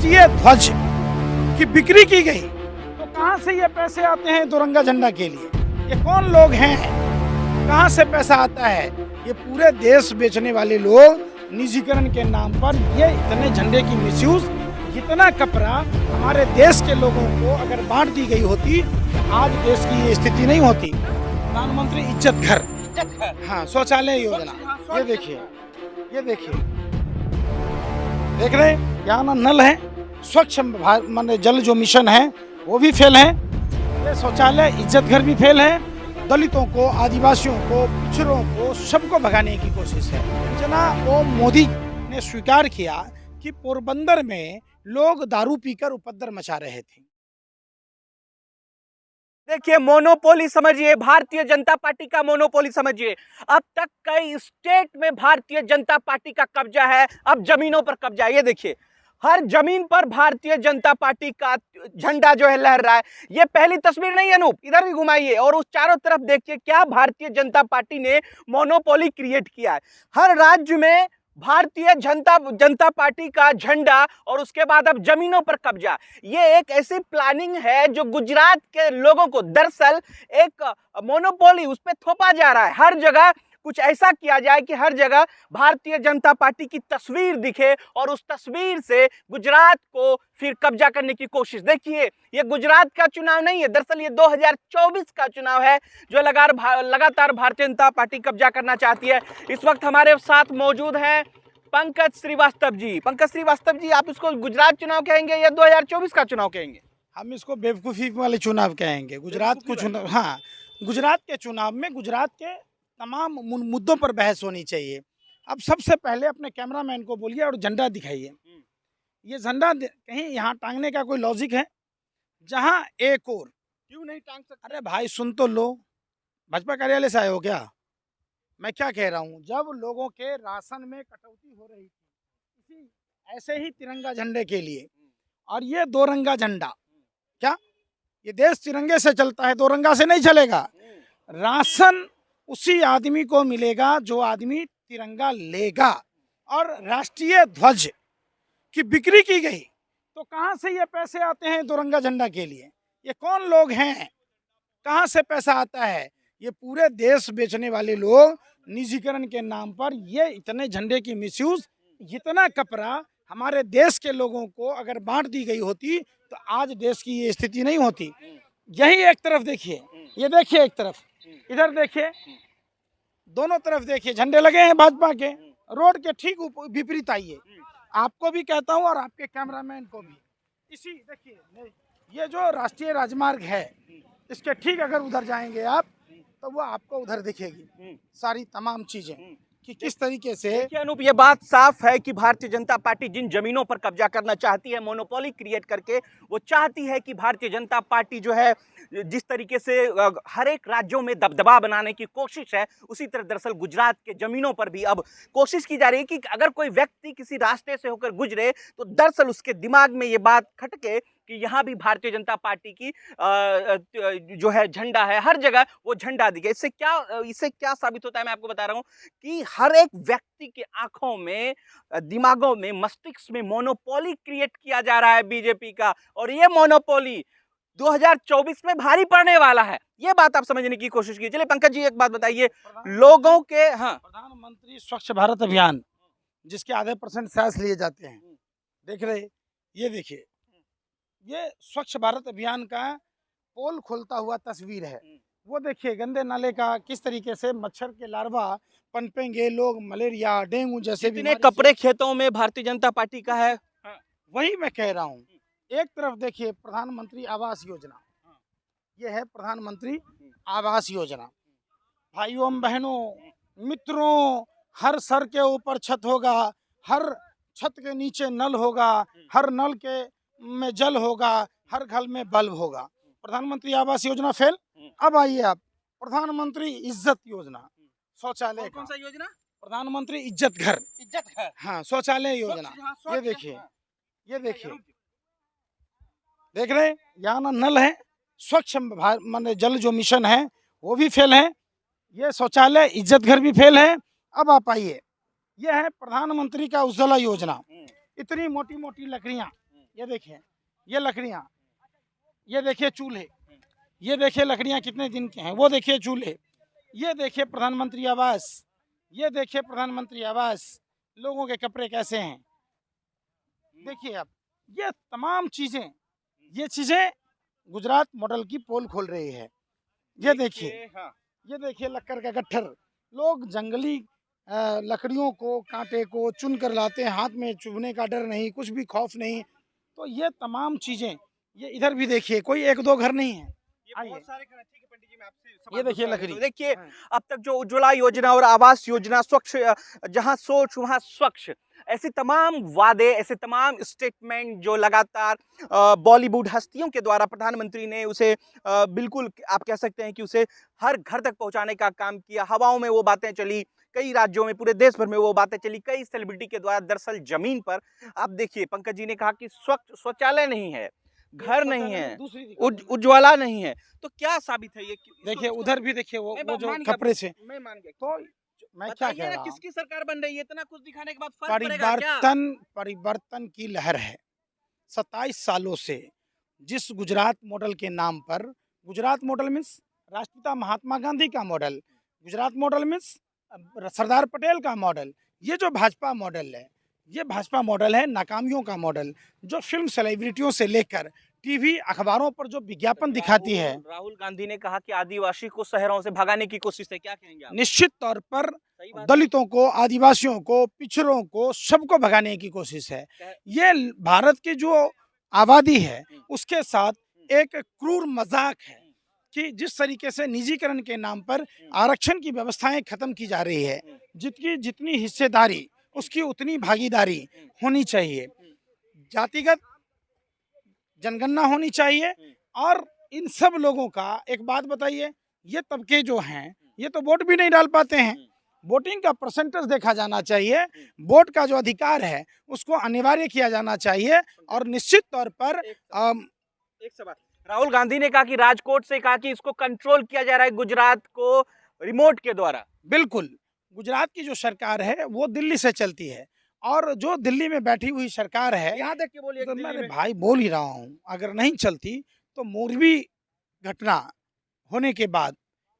राष्ट्रीय ध्वज की बिक्री की गई, तो कहां से ये पैसे आते हैं तिरंगा झंडा के लिए? ये कौन लोग हैं, कहां से पैसा आता है? ये पूरे देश बेचने वाले लोग निजीकरण के नाम पर ये इतने झंडे की मिसयूज, इतना कपड़ा हमारे देश के लोगों को अगर बांट दी गई होती तो आज देश की ये स्थिति नहीं होती। प्रधानमंत्री इज्जत घर, हाँ, शौचालय योजना, ये देखिए, ये देखिए, देख रहे हैं यहाँ ना नल है, स्वच्छ माने जल जो मिशन है वो भी फेल है, ये शौचालय इज्जत घर भी फेल है। दलितों को, आदिवासियों को, पिछड़ों को, सबको भगाने की कोशिश है। जनाब वो मोदी ने स्वीकार किया कि पोरबंदर में लोग दारू पीकर उपद्रव मचा रहे थे। देखिए, मोनोपोली समझिए, भारतीय जनता पार्टी का मोनोपोली समझिए। अब तक कई स्टेट में भारतीय जनता पार्टी का कब्जा है, अब जमीनों पर कब्जा है। ये देखिए, हर जमीन पर भारतीय जनता पार्टी का झंडा जो है लहर रहा है। ये पहली तस्वीर नहीं है अनूप, इधर भी घुमाइए और उस चारों तरफ देखिए क्या भारतीय जनता पार्टी ने मोनोपोली क्रिएट किया है। हर राज्य में भारतीय जनता पार्टी का झंडा और उसके बाद अब जमीनों पर कब्जा। ये एक ऐसी प्लानिंग है जो गुजरात के लोगों को दरअसल एक मोनोपोली उस पर थोपा जा रहा है। हर जगह कुछ ऐसा किया जाए कि हर जगह भारतीय जनता पार्टी की तस्वीर दिखे और उस तस्वीर से गुजरात को फिर कब्जा करने की कोशिश। देखिए, ये गुजरात का चुनाव नहीं है, दरअसल ये 2024 का चुनाव है जो लगातार भारतीय जनता पार्टी कब्जा करना चाहती है। इस वक्त हमारे साथ मौजूद हैं पंकज श्रीवास्तव जी। पंकज श्रीवास्तव जी, आप इसको गुजरात चुनाव कहेंगे या 2024 का चुनाव कहेंगे? हम इसको बेवकूफ़ी वाले चुनाव कहेंगे। गुजरात को चुनाव, हाँ, गुजरात के चुनाव में गुजरात के तमाम मुद्दों पर बहस होनी चाहिए। अब सबसे पहले अपने कैमरामैन को बोलिए और झंडा दिखाइए। ये झंडा कहीं यहाँ टांगने का कोई लॉजिक है? जहाँ एक और क्यों नहीं टांग सकते? अरे भाई सुन तो लो, भाजपा कार्यालय से आए हो क्या? मैं क्या कह रहा हूँ, जब लोगों के राशन में कटौती हो रही थी इसी ऐसे ही तिरंगा झंडे के लिए, और ये दो रंगा झंडा, क्या ये देश तिरंगे से चलता है, दो रंगा से नहीं चलेगा। राशन उसी आदमी को मिलेगा जो आदमी तिरंगा लेगा, और राष्ट्रीय ध्वज की बिक्री की गई, तो कहां से ये पैसे आते हैं तिरंगा झंडा के लिए? ये कौन लोग हैं, कहां से पैसा आता है? ये पूरे देश बेचने वाले लोग निजीकरण के नाम पर ये इतने झंडे की मिसयूज, इतना कपड़ा हमारे देश के लोगों को अगर बांट दी गई होती तो आज देश की ये स्थिति नहीं होती। यही एक तरफ देखिए, ये देखिए एक तरफ, इधर देखिए, दोनों तरफ देखिए झंडे लगे हैं भाजपा के। रोड के ठीक विपरीत आइए, आपको भी कहता हूं और आपके कैमरामैन को भी। इसी देखिए, ये जो राष्ट्रीय राजमार्ग है इसके ठीक अगर उधर जाएंगे आप तो वो आपको उधर दिखेगी सारी तमाम चीजें कि किस तरीके से। देखिए अनूप, ये बात साफ है कि भारतीय जनता पार्टी जिन जमीनों पर कब्जा करना चाहती है, मोनोपोली क्रिएट करके, वो चाहती है कि भारतीय जनता पार्टी जो है जिस तरीके से हर एक राज्यों में दबदबा बनाने की कोशिश है, उसी तरह दरअसल गुजरात के जमीनों पर भी अब कोशिश की जा रही है कि अगर कोई व्यक्ति किसी रास्ते से होकर गुजरे तो दरअसल उसके दिमाग में ये बात खटके कि यहाँ भी भारतीय जनता पार्टी की जो है झंडा है, हर जगह वो झंडा दिखे। इससे क्या साबित होता है, मैं आपको बता रहा हूँ कि हर एक व्यक्ति के आंखों में, दिमागों में, मस्तिष्क में मोनोपोली क्रिएट किया जा रहा है बीजेपी का, और ये मोनोपोली 2024 में भारी पड़ने वाला है। ये बात आप समझने की कोशिश कीजिए। चलिए पंकज जी, एक बात बताइए, लोगों के, हाँ, प्रधानमंत्री स्वच्छ भारत अभियान जिसके आधे % सांस लिए जाते हैं, देख रहे, ये देखिए, ये स्वच्छ भारत अभियान का पोल खोलता हुआ तस्वीर है। वो देखिए गंदे नाले का किस तरीके से मच्छर के लार्वा पनपेंगे, लोग मलेरिया, डेंगू जैसे भी कपड़े खेतों में भारतीय जनता पार्टी का है। वही मैं कह रहा हूँ। एक तरफ देखिए प्रधानमंत्री आवास योजना, ये है प्रधानमंत्री आवास योजना। भाइयों बहनों मित्रों, हर सर के ऊपर छत होगा, हर छत के नीचे नल होगा, हर नल के में जल होगा, हर घर में बल्ब होगा। प्रधानमंत्री आवास योजना फेल। अब आइए आप, प्रधानमंत्री इज्जत योजना, शौचालय। कौन सा योजना? प्रधानमंत्री इज्जत घर, हाँ, शौचालय योजना। ये देखिए, ये देखिए, देख रहे हैं यहाँ ना नल है, स्वच्छ माने जल जो मिशन है वो भी फेल है, ये शौचालय इज्जत घर भी फेल है। अब आप आइए, ये है प्रधानमंत्री का उज्ज्वला योजना। इतनी मोटी मोटी लकड़ियाँ, ये देखिए, ये लकड़ियाँ, ये देखिए चूल्हे, ये देखिए लकड़ियाँ कितने दिन के हैं, वो देखिए चूल्हे, ये देखिए प्रधानमंत्री आवास, ये देखिए प्रधानमंत्री आवास, लोगों के कपड़े कैसे हैं। देखिए आप, ये तमाम चीज़ें, ये चीज़ें गुजरात मॉडल की पोल खोल रही है। ये देखिए, हाँ। ये देखिए लक्कड़ का गट्ठर, लोग जंगली लकड़ियों को, कांटे को चुन कर लाते हैं, हाथ में चुभने का डर नहीं, कुछ भी खौफ नहीं। तो ये तमाम चीज़ें, ये इधर भी देखिए, कोई 1-2 घर नहीं है। ये आइए, बहुत सारे घर हैं। ठीक है पंडित जी, मैं आपसे सवाल ये देखिए पूछना चाहता लकड़ी। हूं। देखिए, हाँ, अब तक जो उज्ज्वला योजना और आवास योजना, स्वच्छ जहां सोच वहां स्वच्छ, ऐसे तमाम वादे, ऐसे तमाम स्टेटमेंट जो लगातार बॉलीवुड हस्तियों के द्वारा प्रधानमंत्री ने उसे बिल्कुल आप कह सकते हैं कि उसे हर घर तक पहुंचाने का काम किया। हवाओं में वो बातें चली, कई राज्यों में, पूरे देश भर में वो बातें चली, कई सेलिब्रिटी के द्वारा। दरअसल जमीन पर आप देखिए, पंकज जी ने कहा कि स्वच्छ शौचालय नहीं है, एक घर नहीं शौचालय है, में दूसरी दिखाता हूँ। उज्ज्वला नहीं है। तो क्या साबित है ये कि देखिए उधर भी देखिए, वो जो मान गया, कपड़े से, मैं मान गया। तो मैं क्या बताइए कह ना, रहा हूँ, किसकी सरकार बन रही है? इतना कुछ दिखाने के बाद फर्क पड़ेगा क्या? परिवर्तन की लहर है। 27 सालों से जिस गुजरात मॉडल के नाम पर, गुजरात मॉडल मीन्स राष्ट्रपिता महात्मा गांधी का model, Gujarat model means Sardar Patel का मॉडल, ये जो भाजपा मॉडल है, ये भाजपा मॉडल है नाकामियों का मॉडल, जो फिल्म सेलिब्रिटियों से लेकर टीवी अखबारों पर जो विज्ञापन दिखाती है। राहुल गांधी ने कहा कि आदिवासी को शहरों से भगाने की कोशिश है, क्या कहेंगे आप? निश्चित तौर पर सही बात है। दलितों को, आदिवासियों को, पिछड़ों को, सबको भगाने की कोशिश है। ये भारत की जो आबादी है, उसके साथ एक क्रूर मजाक है कि जिस तरीके से निजीकरण के नाम पर आरक्षण की व्यवस्थाएं खत्म की जा रही है। जितनी जितनी हिस्सेदारी, उसकी उतनी भागीदारी होनी चाहिए। जातिगत जनगणना होनी चाहिए। और इन सब लोगों का एक बात बताइए, ये तबके जो हैं, ये तो वोट भी नहीं डाल पाते हैं। वोटिंग का परसेंटेज देखा जाना चाहिए, वोट का जो अधिकार है उसको अनिवार्य किया जाना चाहिए। और निश्चित तौर पर एक सवाल, राहुल गांधी ने कहा कि राजकोट से कहा कि इसको कंट्रोल किया जा रहा है, गुजरात को रिमोट के द्वारा। बिल्कुल, गुजरात की जो सरकार है वो दिल्ली से चलती है, और जो दिल्ली में बैठी हुई सरकार है, यहाँ देख के बोलिए कि तो दिल्ली मैं में भाई बोल ही रहा हूँ, अगर नहीं चलती तो मोरबी घटना होने के बाद,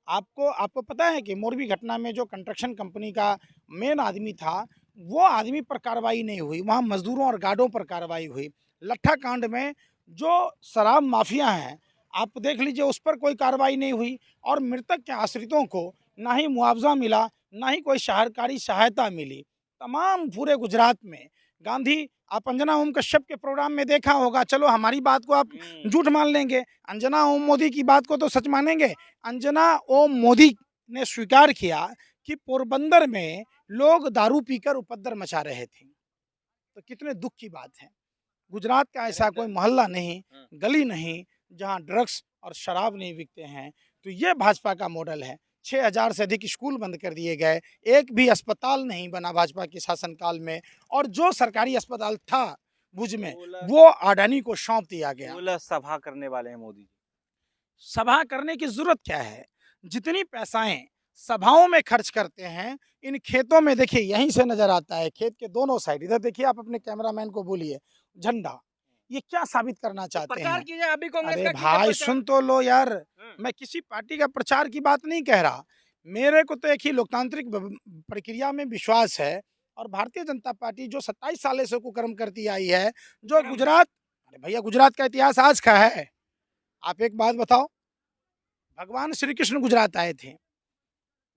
आपको आपको पता है कि मोरबी घटना में जो कंस्ट्रक्शन कंपनी का मेन आदमी था, वो आदमी पर कार्रवाई नहीं हुई, वहाँ मजदूरों और गार्डों पर कार्रवाई हुई। लट्ठा कांड में जो शराब माफिया हैं, आप देख लीजिए, उस पर कोई कार्रवाई नहीं हुई। और मृतक के आश्रितों को ना ही मुआवजा मिला, ना ही कोई सरकारी सहायता मिली। तमाम पूरे गुजरात में गांधी, आप अंजना ओम कश्यप के प्रोग्राम में देखा होगा, चलो हमारी बात को आप झूठ मान लेंगे, अंजना ओम मोदी की बात को तो सच मानेंगे। अंजना ओम मोदी ने स्वीकार किया कि पोरबंदर में लोग दारू पीकर उपद्रव मचा रहे थे। तो कितने दुख की बात है। गुजरात का ऐसा कोई मोहल्ला नहीं, गली नहीं, जहां ड्रग्स और शराब नहीं बिकते हैं। तो ये भाजपा का मॉडल है। 6000 से अधिक स्कूल बंद कर दिए गए, एक भी अस्पताल नहीं बना भाजपा के शासनकाल में। और जो सरकारी अस्पताल था भुज में, वो अडानी को सौंप दिया गया। 16 सभा करने वाले हैं मोदी जी। सभा करने की जरूरत क्या है? जितनी पैसाएं सभाओं में खर्च करते हैं, इन खेतों में देखिए, यहीं से नजर आता है, खेत के दोनों साइड। इधर देखिए, आप अपने कैमरामैन को बोलिए, झंडा। ये क्या साबित करना चाहते प्रचार हैं? कीजिए, अभी कांग्रेस अरे का कीजिए भाई प्रचार। सुन तो लो यार, मैं किसी पार्टी का प्रचार की बात नहीं कह रहा। मेरे को तो एक ही लोकतांत्रिक प्रक्रिया में विश्वास है। और भारतीय जनता पार्टी जो 27 साल से कुकर्म करती आई है, जो गुजरात, अरे भैया गुजरात का इतिहास आज का है। आप एक बात बताओ, भगवान श्री कृष्ण गुजरात आए थे।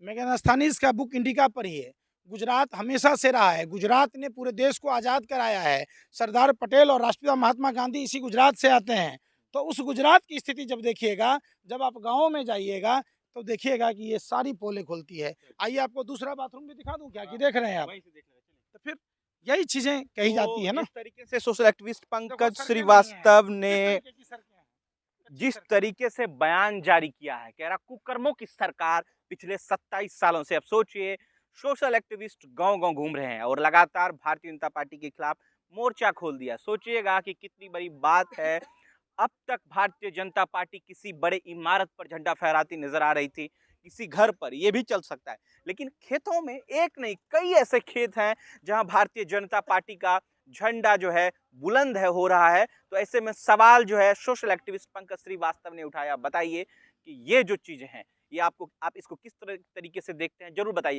मैं कहना स्थानीय का बुक इंडिका पढ़िए। गुजरात हमेशा से रहा है, गुजरात ने पूरे देश को आज़ाद कराया है। सरदार पटेल और राष्ट्रपिता महात्मा गांधी इसी गुजरात से आते हैं। तो उस गुजरात की स्थिति जब देखिएगा, जब आप गाँव में जाइएगा, तो देखिएगा कि ये सारी पोलें खुलती है। आइए आपको दूसरा बाथरूम भी दिखा दूं क्या, कि देख रहे हैं आप? तो फिर यही चीजें कही जाती है ना। जिस तरीके से सोशल एक्टिविस्ट पंकज सड़कें श्रीवास्तव नहीं ने हैं, किस तरीके की सड़कें हैं? जिस तरीके से बयान जारी किया है, कह रहा कुकर्मों की सरकार पिछले 27 सालों से। अब सोचिए, सोशल एक्टिविस्ट गांव-गांव घूम रहे हैं और लगातार भारतीय जनता पार्टी के खिलाफ मोर्चा खोल दिया। सोचिएगा कि कितनी बड़ी बात है। अब तक भारतीय जनता पार्टी किसी बड़े इमारत पर झंडा फहराती नजर आ रही थी, किसी घर पर, ये भी चल सकता है। लेकिन खेतों में एक नहीं, कई ऐसे खेत हैं जहां भारतीय जनता पार्टी का झंडा जो है बुलंद है हो रहा है। तो ऐसे में सवाल जो है सोशल एक्टिविस्ट पंकज श्रीवास्तव ने उठाया। बताइए कि ये जो चीजें हैं ये आप इसको किस तरीके से देखते हैं, जरूर बताइएगा।